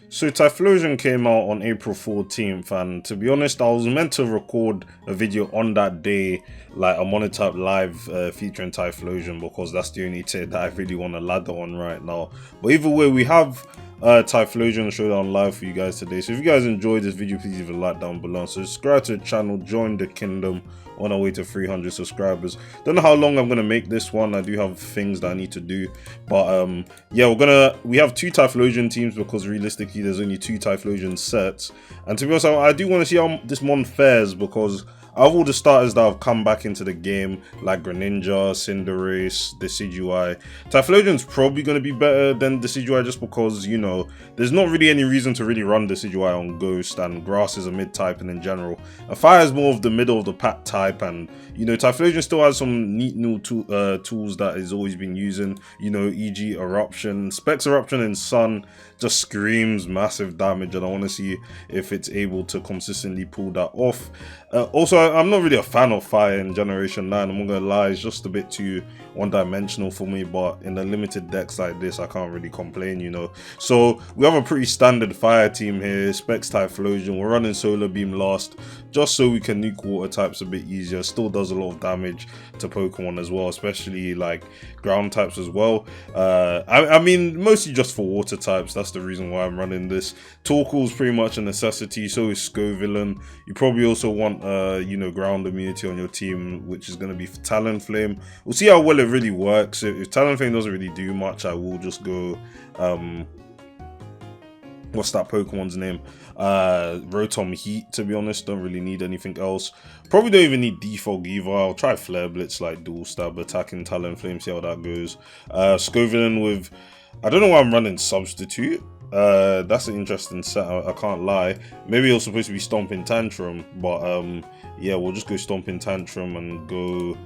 So Typhlosion came out on April 14th, and to be honest, I was meant to record a video on that day, like a Monotype live featuring Typhlosion, because that's the only tier that I really want to ladder on right now. But either way, we have Typhlosion Showdown live for you guys today. So if you guys enjoyed this video, please leave a like down below. So subscribe to the channel, join the kingdom on our way to 300 subscribers. Don't know how long I'm gonna make this one. I do have things that I need to do, but yeah, we have two Typhlosion teams because realistically there's only two Typhlosion sets. And to be honest, I do want to see how this mon fares, because out of all the starters that have come back into the game, like Greninja, Cinderace, Decidueye, Typhlogion's probably going to be better than Decidueye, just because, you know, there's not really any reason to really run Decidueye on Ghost, and Grass is a mid-type and in general. And Fire is more of the middle of the pack type, and, you know, Typhlosion still has some neat new tools that he's always been using, you know, e.g. Eruption. Specs Eruption in Sun just screams massive damage, and I want to see if it's able to consistently pull that off. Also, I'm not really a fan of Fire in Generation 9, I'm not gonna lie, it's just a bit too one-dimensional for me, but in the limited decks like this, I can't really complain, you know. So, we have a pretty standard Fire team here, Specs Typhlosion, we're running Solar Beam last, just so we can nuke water types a bit easier. Still does a lot of damage to Pokemon as well, especially like ground types as well. I mean, mostly just for water types, that's the reason why I'm running this. Torkoal's pretty much a necessity, so is Scovillain. You probably also want you know, ground immunity on your team, which is going to be Talonflame. We'll see how well it really works. If Talonflame doesn't really do much, I will just go what's that Pokemon's name? Rotom Heat, to be honest. Don't really need anything else. Probably don't even need Defog either. I'll try Flare Blitz, like dual stab attacking Talonflame, see how that goes. Scovillain with, I don't know why I'm running Substitute. That's an interesting set, I can't lie. Maybe it was supposed to be Stomping Tantrum, but yeah, we'll just go Stomping Tantrum and go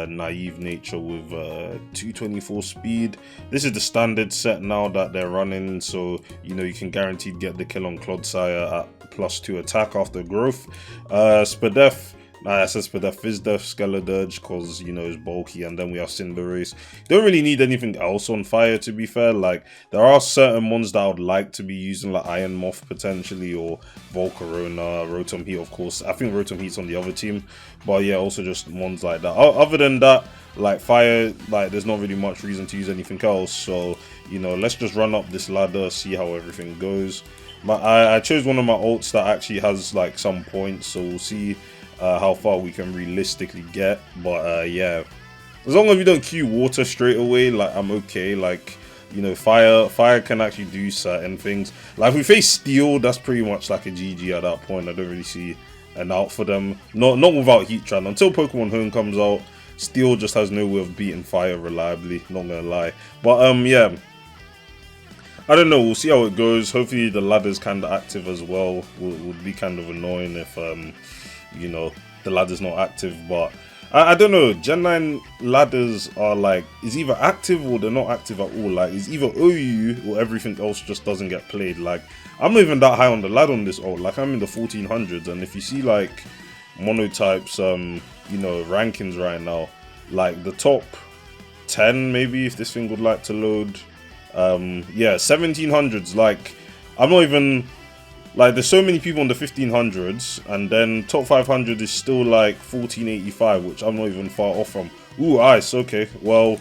Naive Nature with 224 speed. This is the standard set now that they're running, so you know you can guaranteed get the kill on Clodsire at +2 attack after growth. Spadef, I said Spadef, Fizdef, Skeledirge, because, you know, it's bulky, and then we have Cinderace. Don't really need anything else on Fire, to be fair. Like, there are certain ones that I would like to be using, like Iron Moth, potentially, or Volcarona, Rotom Heat, of course. I think Rotom Heat's on the other team, but yeah, also just ones like that. Other than that, like, Fire, like, there's not really much reason to use anything else, so, you know, let's just run up this ladder, see how everything goes. I chose one of my ults that actually has, like, some points, so we'll see how far we can realistically get. But yeah, as long as we don't Q water straight away, like, I'm okay. Like, you know, fire can actually do certain things. Like, if we face Steel, that's pretty much like a GG at that point. I don't really see an out for them, not without Heatran. Until Pokemon Home comes out, Steel just has no way of beating Fire reliably, not gonna lie. But yeah, I don't know, we'll see how it goes. Hopefully the ladder's kind of active as well. Would be kind of annoying if you know, the ladder's not active, but I don't know, Gen 9 ladders are like, is either active or they're not active at all. Like, it's either OU or everything else just doesn't get played. Like, I'm not even that high on the ladder on this ult. Like, I'm in the 1400s, and if you see like Monotype's you know, rankings right now, like the top 10 maybe, if this thing would like to load, yeah, 1700s. Like, I'm not even, like, there's so many people in the 1500s, and then top 500 is still like 1485, which I'm not even far off from. Ooh, ice, okay. Well,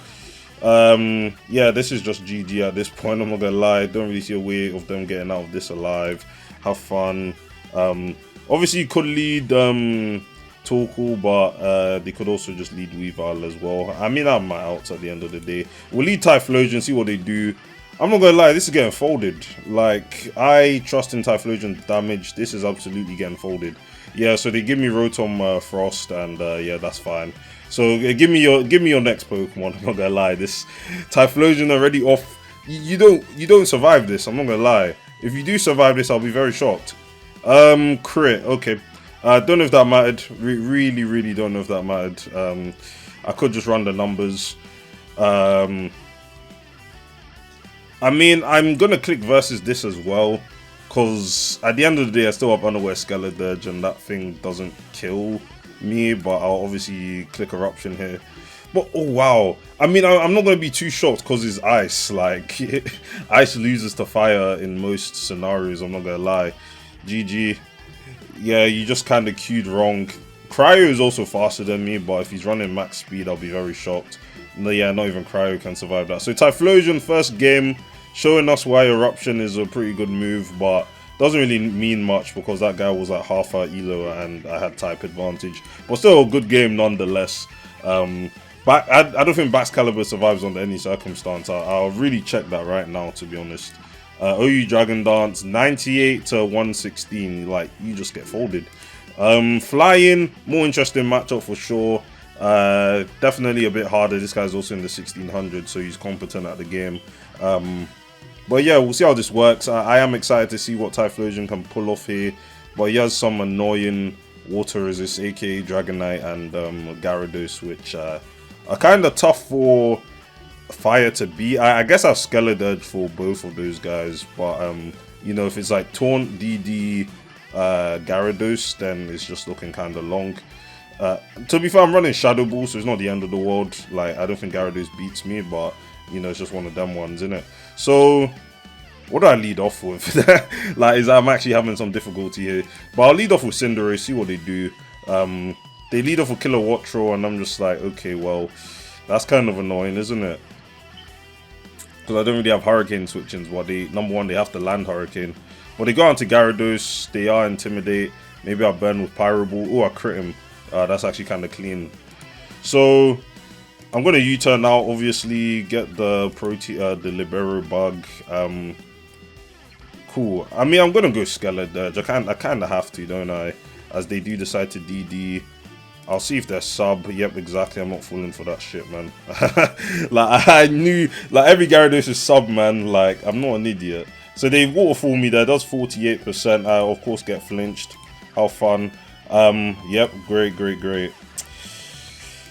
yeah, this is just GG at this point, I'm not gonna lie. Don't really see a way of them getting out of this alive. Have fun. Obviously, you could lead Torkoal, but they could also just lead Weavile as well. I mean, I have my outs at the end of the day. We'll lead Typhlosion, see what they do. I'm not gonna lie, this is getting folded. Like, I trust in Typhlosion damage. This is absolutely getting folded. Yeah, so they give me Rotom Frost, and yeah, that's fine. So give me your next Pokemon. I'm not gonna lie, this Typhlosion already off. You don't survive this. I'm not gonna lie. If you do survive this, I'll be very shocked. Crit. Okay. Don't know if that mattered. Really don't know if that mattered. I could just run the numbers. I mean, I'm gonna click versus this as well, because at the end of the day, I still have Unaware Skeledirge, and that thing doesn't kill me, but I'll obviously click Eruption here. But oh wow, I mean, I'm not gonna be too shocked because it's ice. Like ice loses to fire in most scenarios. I'm not gonna lie. GG. Yeah, you just kind of queued wrong. Cryo is also faster than me, but if he's running max speed, I'll be very shocked. No, yeah, not even Cryo can survive that. So Typhlosion first game, showing us why Eruption is a pretty good move, but doesn't really mean much because that guy was at half our elo and I had type advantage. But still a good game nonetheless. But I don't think Baxcalibur survives under any circumstance. I'll really check that right now, to be honest. OU Dragon Dance, 98 to 116. Like, you just get folded. Flying, more interesting matchup for sure. Definitely a bit harder. This guy's also in the 1600, so he's competent at the game. But yeah, we'll see how this works. I am excited to see what Typhlosion can pull off here. But he has some annoying water resist, aka Dragonite and Gyarados, which are kind of tough for fire to beat. I guess I've Skeledirge for both of those guys, but you know, if it's like Taunt, DD, Gyarados, then it's just looking kind of long. To be fair, I'm running Shadow Ball, so it's not the end of the world. Like, I don't think Gyarados beats me, but you know, it's just one of them ones, isn't it? So what do I lead off with? Like, I'm actually having some difficulty here, but I'll lead off with Cinderace, see what they do. They lead off with Killer Watro, and I'm just like, okay, well, that's kind of annoying, isn't it? Because I don't really have Hurricane switchings. Well, number one, they have to land Hurricane. But they go on to Gyarados, they are Intimidate. Maybe I'll burn with Pyro Ball. Oh, I crit him. That's actually kind of clean. So I'm going to U-turn now, obviously, get the the Libero bug. Cool. I mean, I'm going to go Skeledirge. I kind of have to, don't I? As they do decide to DD. I'll see if they're sub. Yep, exactly. I'm not falling for that shit, man. Like, I knew, like, every Gyarados is sub, man. Like, I'm not an idiot. So they waterfall me there. Does 48%. I, of course, get flinched. How fun. Yep, great.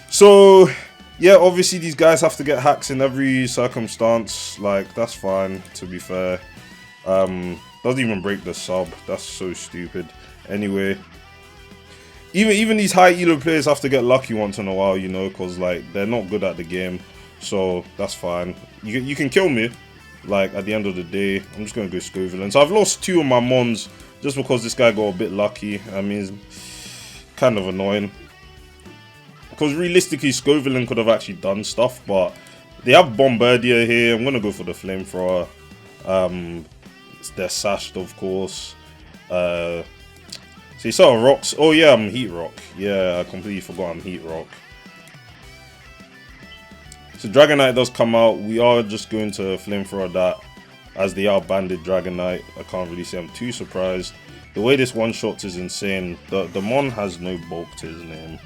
So, yeah, obviously these guys have to get hacks in every circumstance. Like, that's fine, to be fair. Doesn't even break the sub. That's so stupid. Anyway. Even these high elo players have to get lucky once in a while, you know, because, like, they're not good at the game. So, that's fine. You can kill me, like, at the end of the day. I'm just going to go Scovillain. So, I've lost 2 of my Mons just because this guy got a bit lucky. I mean, it's kind of annoying. Because, realistically, Scovillain could have actually done stuff, but they have Bombardier here. I'm going to go for the Flamethrower. They're sashed, of course. So you saw rocks. Oh yeah, I'm Heat Rock. Yeah, I completely forgot I'm Heat Rock. So Dragonite does come out. We are just going to Flamethrower that, as they are banded Dragonite. I can't really say I'm too surprised. The way this one-shots is insane. The Mon has no bulk to his name.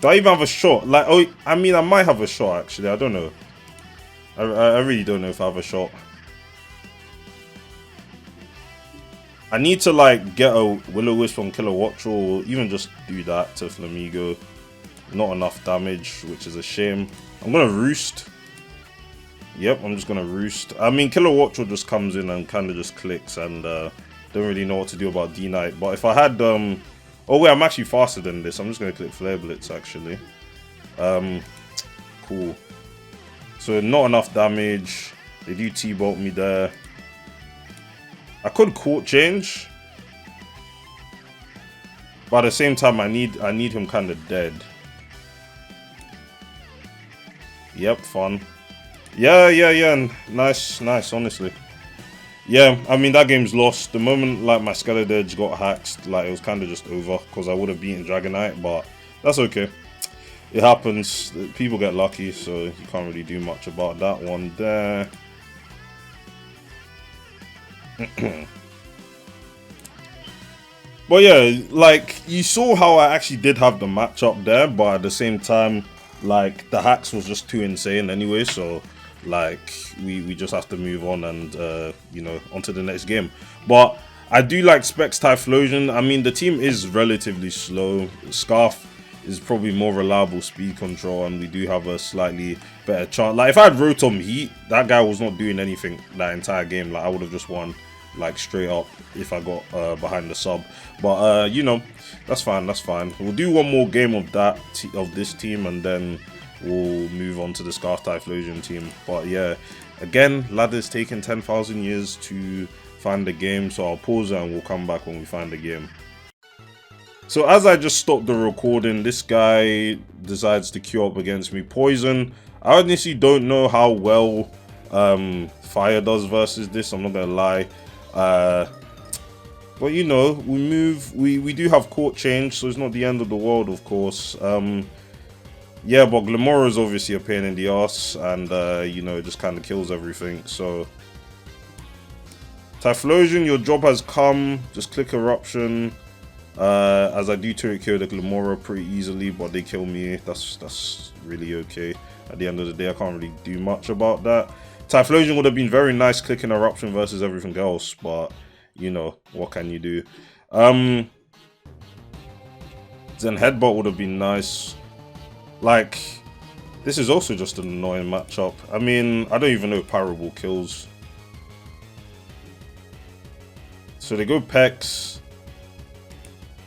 Do I even have a shot? Like, oh, I mean, I might have a shot actually. I don't know. I really don't know if I have a shot. I need to, like, get a Will-O-Wisp from Killer Watro, or even just do that to Flamigo. Not enough damage, which is a shame. I'm gonna Roost. Yep, I'm just gonna Roost. I mean, Killer Watro just comes in and kind of just clicks, and don't really know what to do about D-Knight. But if I had, oh wait, I'm actually faster than this. I'm just gonna click Flare Blitz, actually. Cool. So, not enough damage. They do T-Bolt me there. I could Court Change, but at the same time, I need him kind of dead. Yep, fun. Yeah. Nice, honestly. Yeah, I mean, that game's lost. The moment, like, my Skeledirge got hacked, like, it was kind of just over, because I would have beaten Dragonite, but that's okay. It happens. People get lucky, so you can't really do much about that one there. But yeah, like, you saw how I actually did have the matchup there, but at the same time, like, the hacks was just too insane anyway, so, like, we just have to move on and, you know, on to the next game. But I do like Specs Typhlosion. I mean, the team is relatively slow. Scarf is probably more reliable speed control, and we do have a slightly better chance. Like, if I had Rotom Heat, that guy was not doing anything that entire game. Like, I would have just won. like straight up if I got behind the sub. But you know, that's fine. That's fine. We'll do one more game of this team, and then we'll move on to the Scarf Typhlosion team. But yeah, again, ladder's taken 10,000 years to find the game, so I'll pause it and we'll come back when we find the game. So as I just stopped the recording, this guy decides to queue up against me. Poison. I honestly don't know how well fire does versus this, I'm not gonna lie. But you know, we do have court change, so it's not the end of the world, of course. Yeah, but Glamora is obviously a pain in the ass, and you know, it just kind of kills everything. So Typhlosion, your job has come. Just click Eruption. As I do turret kill the Glamora pretty easily, but they kill me. That's really okay. At the end of the day, I can't really do much about that. Typhlosion would have been very nice clicking Eruption versus everything else, but you know, what can you do? Then Headbutt would have been nice. Like, this is also just an annoying matchup. I mean, I don't even know if Parable kills. So they go Pex.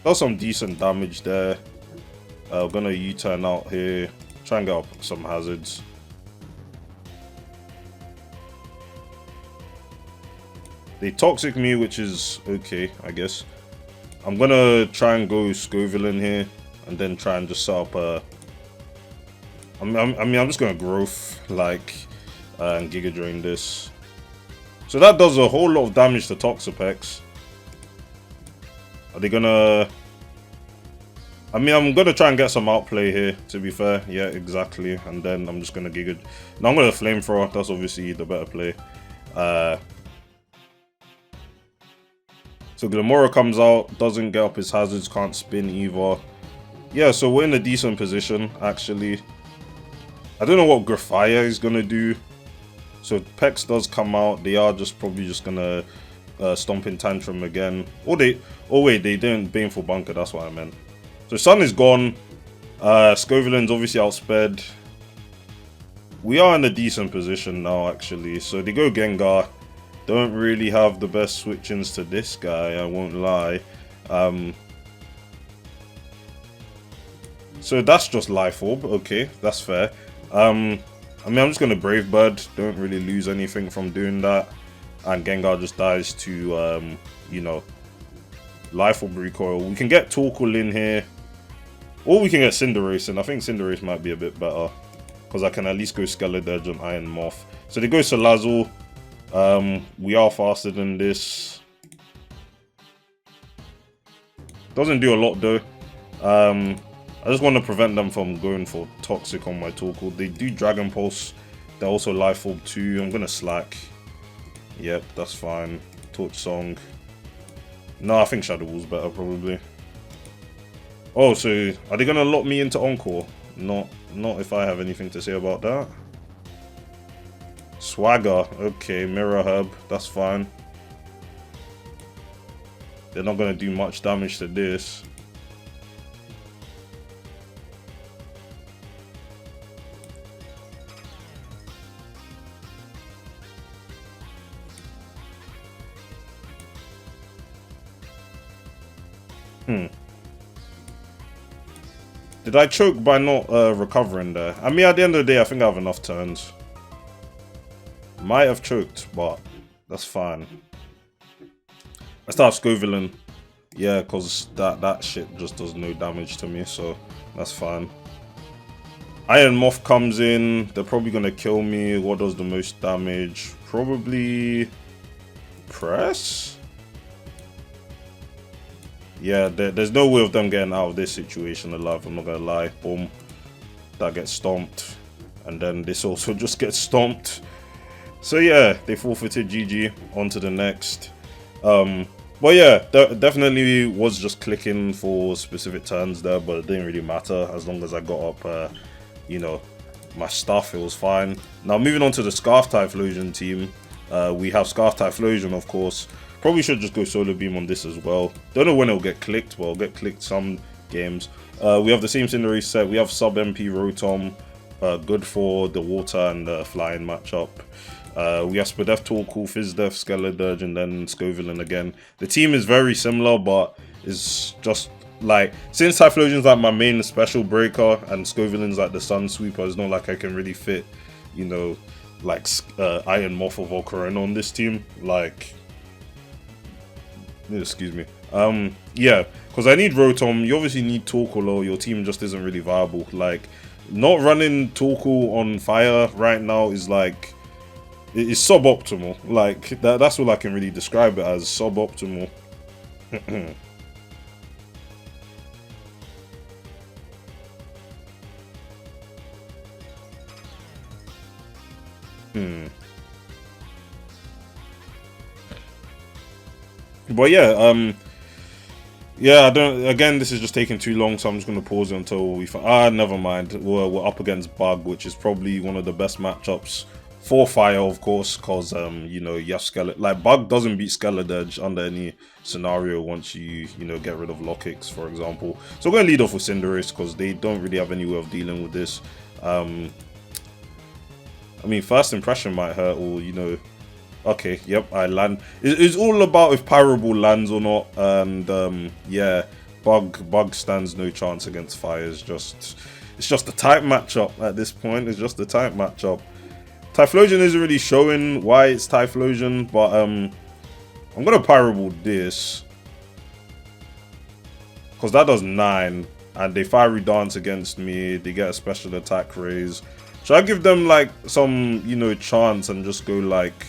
Does some decent damage there. We're gonna U-turn out here. Try and get up some hazards. They toxic me, which is okay, I guess. I'm gonna try and go Scovillain here, and then try and just set up a... I mean, I'm just gonna growth, like, and Giga Drain this. So that does a whole lot of damage to Toxapex. Are they gonna... I mean, I'm gonna try and get some outplay here, to be fair. Yeah, exactly. And then I'm just gonna Giga... Now I'm gonna Flamethrower, that's obviously the better play. So Glamora comes out, doesn't get up his hazards, can't spin either. Yeah, so we're in a decent position, actually. I don't know what Graphia is gonna do. So Pex does come out. They are just probably just gonna stomp in Tantrum again. Oh wait, they didn't Baneful Bunker, that's what I meant. So Sun is gone. Scovillain's obviously outsped. We are in a decent position now, actually. So they go Gengar. Don't really have the best switch-ins to this guy, I won't lie. So that's just Life Orb. Okay, that's fair. I mean, I'm just going to Brave Bird. Don't really lose anything from doing that. And Gengar just dies to, you know, Life Orb recoil. We can get Torkoal in here. Or we can get Cinderace, and I think Cinderace might be a bit better. Because I can at least go Skeledirge on Iron Moth. So they go Salazzle. We are faster than this. Doesn't do a lot though. I just want to prevent them from going for Toxic on my Torkoal. They do Dragon Pulse. They're also Life Orb too. I'm gonna Slack. Yep, that's fine. Torch Song. No, I think Shadow Ball's better probably. Oh, so are they gonna lock me into Encore? Not if I have anything to say about that. Swagger, okay, Mirror Herb, that's fine. They're not gonna do much damage to this. Did I choke by not recovering there? I mean, at the end of the day, I think I have enough turns. Might have choked, but that's fine. I start Scovillain. Yeah, because that shit just does no damage to me, so that's fine. Iron Moth comes in. They're probably going to kill me. What does the most damage? Probably Press? Yeah, there's no way of them getting out of this situation alive, I'm not going to lie. Boom. That gets stomped. And then this also just gets stomped. So yeah, they forfeited. GG. On to the next. But yeah, definitely was just clicking for specific turns there, but it didn't really matter as long as I got up, you know, my stuff, it was fine. Now moving on to the Scarf Typhlosion team. We have Scarf Typhlosion, of course. Probably should just go Solar Beam on this as well. Don't know when it'll get clicked, but it'll get clicked some games. We have the same Cinderace set. We have Sub MP Rotom, good for the water and the flying matchup. We have Spadef, Torkoal, Fizdef, Skeledirge, and then Scovillain again. The team is very similar, but it's just like, since Typhlosion's like my main special breaker and Scovillain's like the Sun Sweeper, it's not like I can really fit, you know, like Iron Moth or Volcarona on this team. Like, excuse me. Yeah, because I need Rotom. You obviously need Torkoal, or your team just isn't really viable. Like, not running Torkoal on fire right now is like, it's suboptimal. Like, that's all I can really describe it as, suboptimal. But yeah, yeah, I don't. Again, this is just taking too long, so I'm just gonna pause it until we. Never mind. We're up against Bug, which is probably one of the best matchups for Fire, of course, because you know, you have like Bug doesn't beat Skeledirge under any scenario once you get rid of Lockix, for example. So we're gonna lead off with Cinderace because they don't really have any way of dealing with this. I mean, first impression might hurt, or okay, yep, I land. It's all about if Pyroble lands or not, and yeah, Bug stands no chance against Fire. It's just a type matchup at this point. It's just a type matchup. Typhlosion isn't really showing why it's Typhlosion, but I'm gonna Pyroble this because that does 9, and they Fiery Dance against me. They get a special attack raise. Should I give them like some chance and just go like?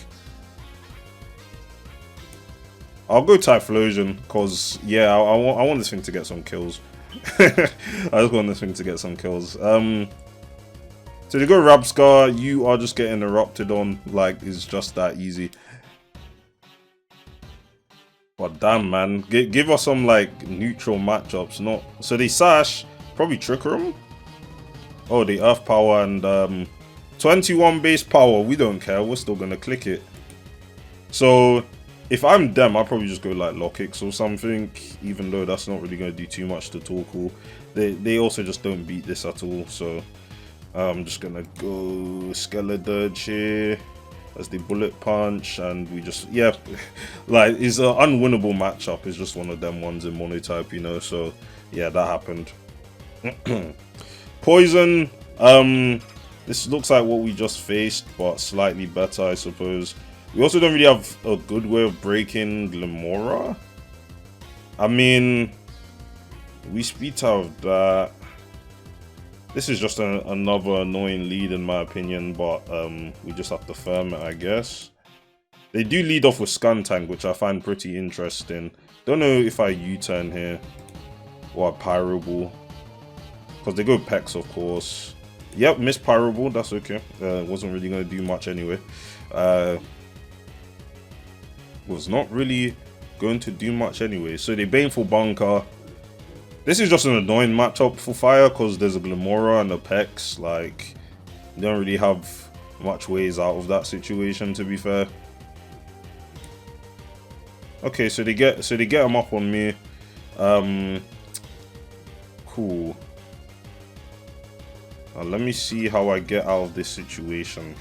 I'll go Typhlosion because yeah, I want this thing to get some kills. I just want this thing to get some kills. So they go Rabscar. You are just getting erupted on. Like, it's just that easy. But damn, man, give us some like neutral matchups. Not so they Sash, probably Trick Room. Oh, the Earth Power and 21 base power. We don't care. We're still gonna click it. So if I'm them, I'll probably just go like Lockix or something, even though that's not really going to do too much to Torkoal. They also just don't beat this at all, so I'm just going to go Skeledirge here as the Bullet Punch, and we just, yeah, like, it's an unwinnable matchup. It's just one of them ones in Monotype, so yeah, that happened. Poison, this looks like what we just faced, but slightly better, I suppose. We also don't really have a good way of breaking Glimora. I mean, we speed out of that. This is just another annoying lead in my opinion, but we just have to firm it, I guess. They do lead off with Skuntank, which I find pretty interesting. Don't know if I U-turn here or a Pyroble, because they go Pex, of course. Yep, missed Pyroble, that's okay. Wasn't really going to do much anyway. Was not really going to do much anyway. So they Baneful Bunker. This is just an annoying matchup for Fire because there's a Glimora and a Pex. Like, you don't really have much ways out of that situation, to be fair. Okay, so they get them up on me. Cool. Now let me see how I get out of this situation.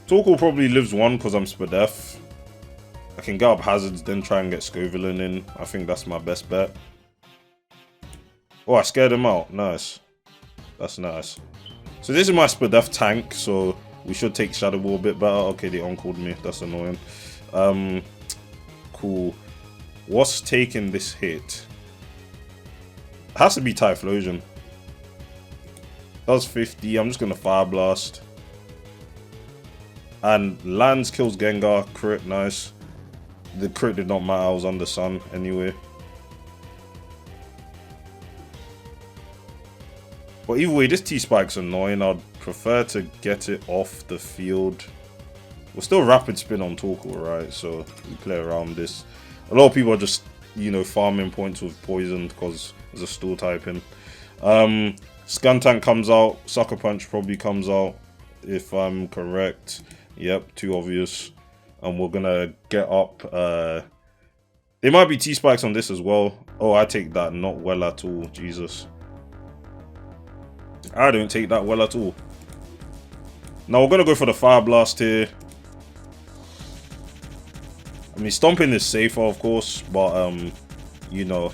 Torkoal probably lives 1 because I'm Spadef. I can get up Hazards, then try and get Scovillain in. I think that's my best bet. Oh, I scared him out. Nice. That's nice. So this is my Spadef tank, so we should take Shadow Ball a bit better. Okay, they on-called me. That's annoying. Cool. What's taking this hit? It has to be Typhlosion. Does 50. I'm just gonna Fire Blast. And lands, kills Gengar. Crit, nice. The crit did not matter. I was under Sun anyway. But either way, this T-Spike's annoying. I'd prefer to get it off the field. We're still Rapid Spin on Torkoal, right? So we play around this. A lot of people are just, farming points with Poison because there's a Steel typing. Skuntank comes out. Sucker Punch probably comes out, if I'm correct. Yep, too obvious. And we're gonna get up. They There might be T-Spikes on this as well. Oh, I take that not well at all. Jesus. I don't take that well at all. Now we're going to go for the Fire Blast here. I mean, Stomping is safer, of course, but, you know.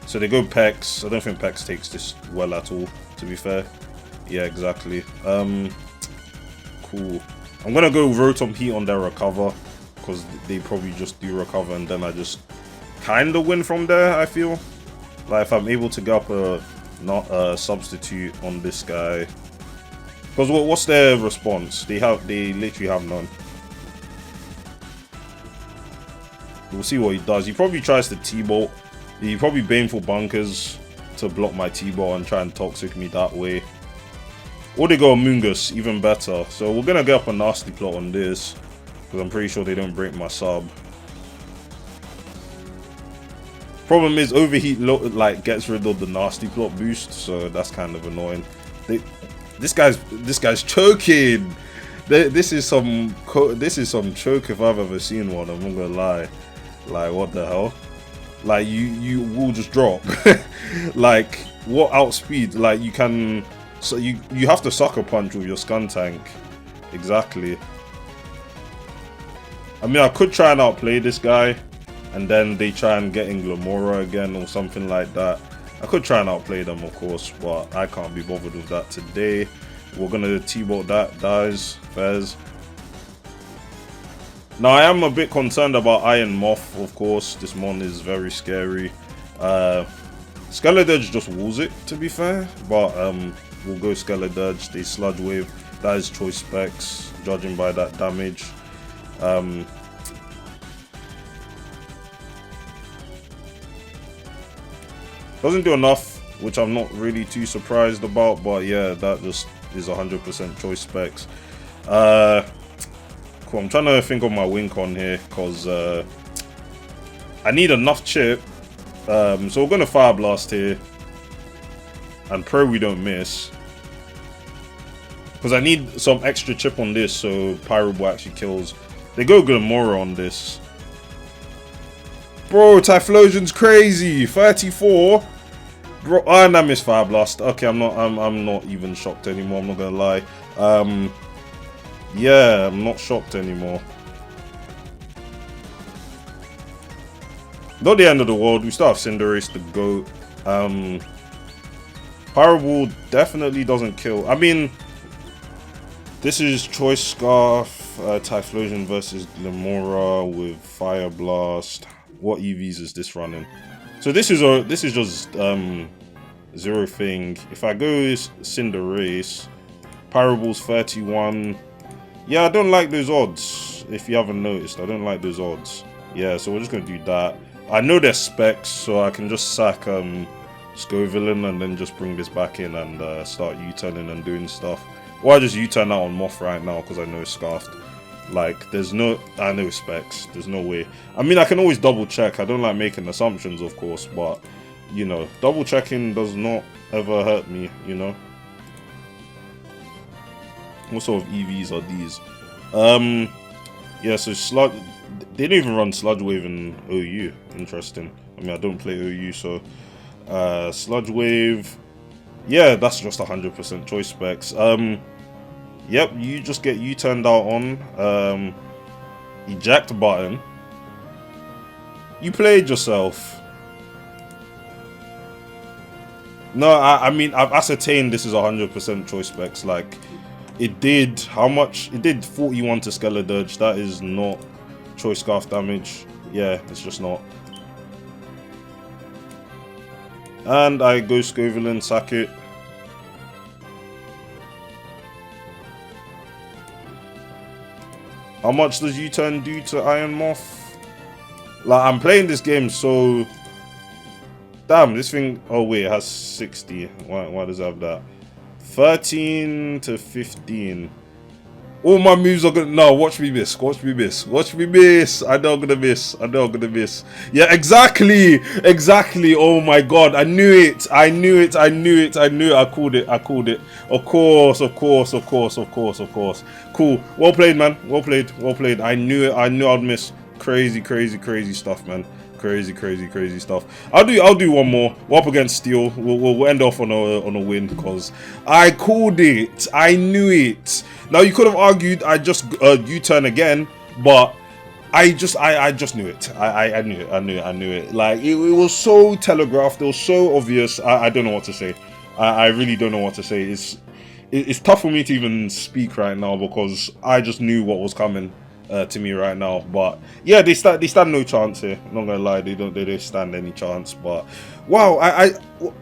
So they go Pex. I don't think Pex takes this well at all, to be fair. Yeah, exactly. Cool. I'm going to go Rotom Heat on their Recover, because they probably just do Recover, and then I just kind of win from there, I feel. Like, if I'm able to get up a substitute on this guy. Because what's their response? They literally have none. We'll see what he does. He probably tries to T-Bolt. He probably Baneful Bunkers to block my T-Bolt and try and Toxic me that way. Or they go Amoonguss, even better. So we're gonna get up a Nasty Plot on this, because I'm pretty sure they don't break my sub. Problem is, Overheat like gets rid of the Nasty Plot boost, so that's kind of annoying. This guy's choking. This is some choke if I've ever seen one. I'm not gonna lie. Like, what the hell? Like, you will just drop. Like, what outspeed? Like, you can. So you have to Sucker Punch with your Skuntank. Exactly. I mean, I could try and outplay this guy, and then they try and get in Glamora again or something like that. I could try and outplay them, of course, but I can't be bothered with that today. We're gonna T-Bolt that, dies, Fez. Now, I am a bit concerned about Iron Moth, of course. This mon is very scary. Skeledirge just walls it, to be fair, but we'll go Skeledirge. They Sludge Wave. That is choice specs, judging by that damage. Doesn't do enough, which I'm not really too surprised about, but yeah, that just is 100% choice specs. Cool, I'm trying to think of my win con here, because I need enough chip. So we're going to Fire Blast here, and pray we don't miss. Because I need some extra chip on this, so Pyro Ball actually kills. They go Glamora on this. Bro, Typhlosion's crazy. 34. Bro, and I missed Fire Blast. Okay, I'm not even shocked anymore. I'm not gonna lie. Yeah, I'm not shocked anymore. Not the end of the world. We still have Cinderace, the GOAT. Pyro Ball definitely doesn't kill. I mean, this is Choice Scarf, Typhlosion versus Glamora with Fire Blast. What EVs is this running? So this is just zero thing. If I go Cinderace, Pyro Ball's 31. Yeah, I don't like those odds. If you haven't noticed, I don't like those odds. Yeah, so we're just gonna do that. I know they're specs, so I can just sack Scovillain and then just bring this back in and start U-turning and doing stuff. Or I just U-turn out on Moth right now because I know it's scarfed. Like, there's no... I know specs. There's no way. I mean, I can always double check. I don't like making assumptions, of course, but, you know, double checking does not ever hurt me, you know? What sort of EVs are these? Yeah, so Sludge... They don't even run Sludge Wave in OU. Interesting. I mean, I don't play OU, so... Sludge Wave... Yeah, that's just 100% choice specs. Yep, you just get U-turned out on. Eject button. You played yourself. No, I mean, I've ascertained this is 100% choice specs. Like, it did, how much? It did 41 to Skeledirge. That is not choice scarf damage. Yeah, it's just not. And I go Scovillain, sack it. How much does U-turn do to Iron Moth? Like, I'm playing this game, so... Damn, this thing... Oh, wait, it has 60. Why does it have that? 13 to 15. All my moves are gonna... No, watch me miss. Watch me miss. Watch me miss. I know I'm gonna miss. I know I'm gonna miss. Yeah, exactly. Exactly. Oh my god. I knew it. I knew it. I knew it. I knew it. I called it. I called it. Of course. Of course. Of course. Of course. Of course. Cool. Well played, man. Well played. Well played. I knew it. I knew I'd miss. Crazy, crazy, crazy stuff, man. Crazy, crazy, crazy stuff. I'll do one more. We're up against Steel. We'll end off on a win because I called it. I knew it. Now you could have argued I just U-turn again, but I just knew it. I knew it. I knew it. Like it was so telegraphed. It was so obvious. I don't know what to say. I really don't know what to say. It's tough for me to even speak right now because I just knew what was coming to me right now. But yeah, they stand no chance here. I'm not gonna lie, they don't stand any chance. But wow,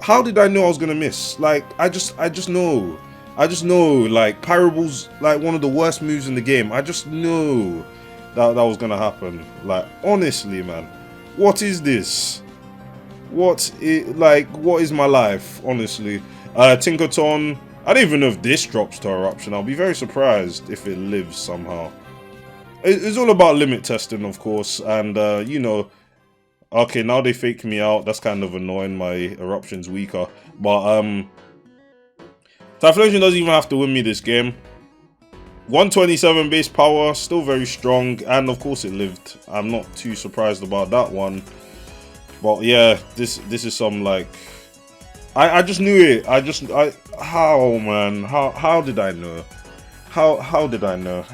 how did I know I was gonna miss? Like I just know. Like Pyroble's like one of the worst moves in the game. I just know that was gonna happen. Like honestly, man, what is this? What is my life? Honestly, Tinkerton. I don't even know if this drops to Eruption. I'll be very surprised if it lives somehow. It's all about limit testing, of course, and you know, okay, now they fake me out. That's kind of annoying. My Eruption's weaker, but Typhlosion doesn't even have to win me this game. 127 base power, still very strong, and of course it lived. I'm not too surprised about that one. But yeah, this is some like I just knew it. How man? How did I know? How did I know?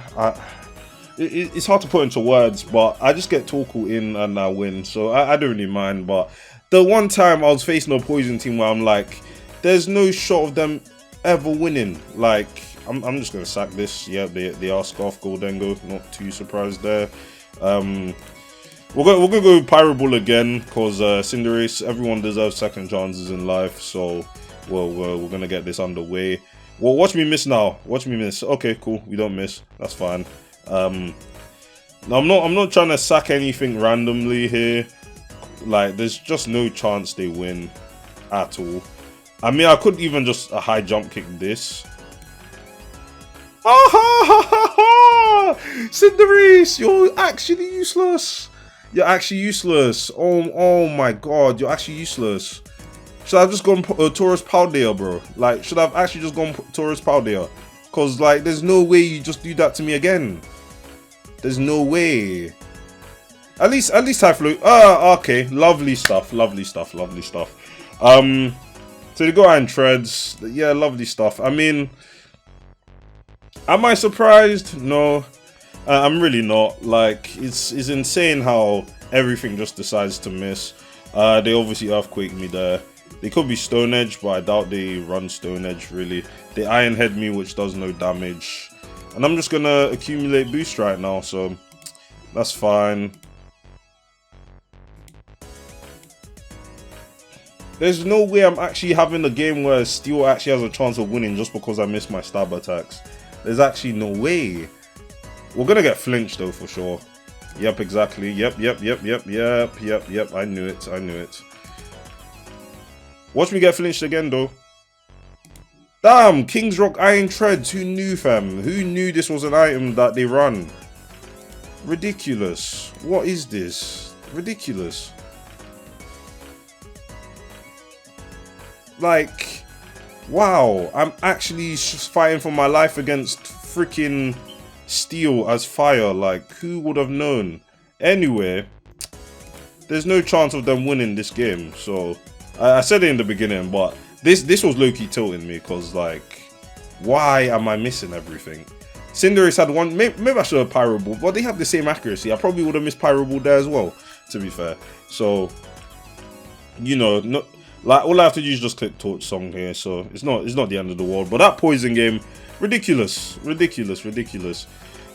It's hard to put into words, but I just get Torkoal in and I win, so I don't really mind. But the one time I was facing a poison team where I'm like, there's no shot of them ever winning. Like I'm just gonna sack this. Yeah, they are Scarf Goldengo. Not too surprised there. We're gonna go Pyroball again because Cinderace. Everyone deserves second chances in life, so we're gonna get this underway. Well, watch me miss now. Watch me miss. Okay, cool. We don't miss. That's fine. Now I'm not trying to sack anything randomly here. Like there's just no chance they win at all. I mean, I could even just a high jump kick this. Ah ha ha ha ha! Cinderace, you're actually useless. You're actually useless. Oh my god, you're actually useless. Should I have just gone Taurus Paldea, bro? Like, should I have actually just gone Taurus Paldea? Cause like, there's no way you just do that to me again. There's no way. At least Typhlosion. Ah, okay. Lovely stuff. Lovely stuff. Lovely stuff. So they go Iron Treads. Yeah, lovely stuff. I mean, am I surprised? No. I'm really not. Like, it's insane how everything just decides to miss. They obviously Earthquake me there. They could be Stone Edge, but I doubt they run Stone Edge, really. They Iron Head me, which does no damage. And I'm just gonna accumulate boost right now, so that's fine. There's no way I'm actually having a game where Steel actually has a chance of winning just because I missed my stab attacks. There's actually no way. We're gonna get flinched though for sure. Yep, exactly. Yep. I knew it. Watch me get flinched again though. Damn, King's Rock Iron Treads. Who knew, fam? Who knew this was an item that they run? Ridiculous. What is this? Ridiculous. Like, wow. I'm actually just fighting for my life against freaking Steel as fire. Like, who would have known? Anyway, there's no chance of them winning this game. So, I said it in the beginning, but this was low-key tilting me because, like, why am I missing everything? Cinderace had one. Maybe I should have Pyroball, but they have the same accuracy. I probably would have missed Pyroball there as well, to be fair. So, you know, like all I have to do is just click Torch Song here, so it's not the end of the world. But that poison game, ridiculous.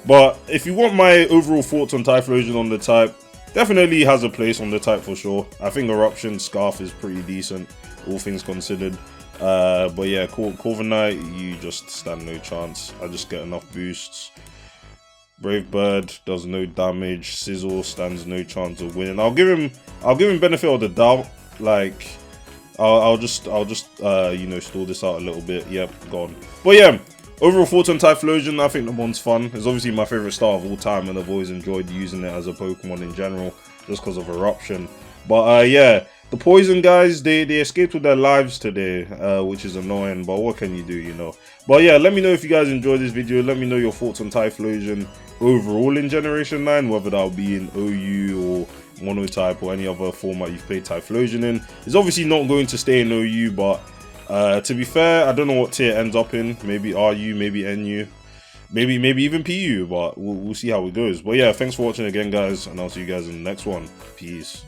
But if you want my overall thoughts on Typhlosion on the type, definitely has a place on the type for sure. I think Eruption Scarf is pretty decent, all things considered. But yeah, Corviknight, you just stand no chance. I just get enough boosts. Brave Bird does no damage. Sizzle stands no chance of winning. I'll give him benefit of the doubt. Like, I'll just you know, stall this out a little bit. Yep, gone. But yeah, overall thoughts on Typhlosion. I think the one's fun. It's obviously my favorite star of all time, and I've always enjoyed using it as a Pokemon in general, just because of Eruption. But yeah, the poison guys, they escaped with their lives today, which is annoying, but what can you do, you know? But yeah, let me know if you guys enjoyed this video. Let me know your thoughts on Typhlosion overall in Generation 9, whether that'll be in OU or Monotype or any other format you've played Typhlosion in. It's obviously not going to stay in OU, but to be fair, I don't know what tier it ends up in. Maybe RU, maybe NU, maybe even PU, but we'll see how it goes. But yeah, thanks for watching again, guys, and I'll see you guys in the next one. Peace.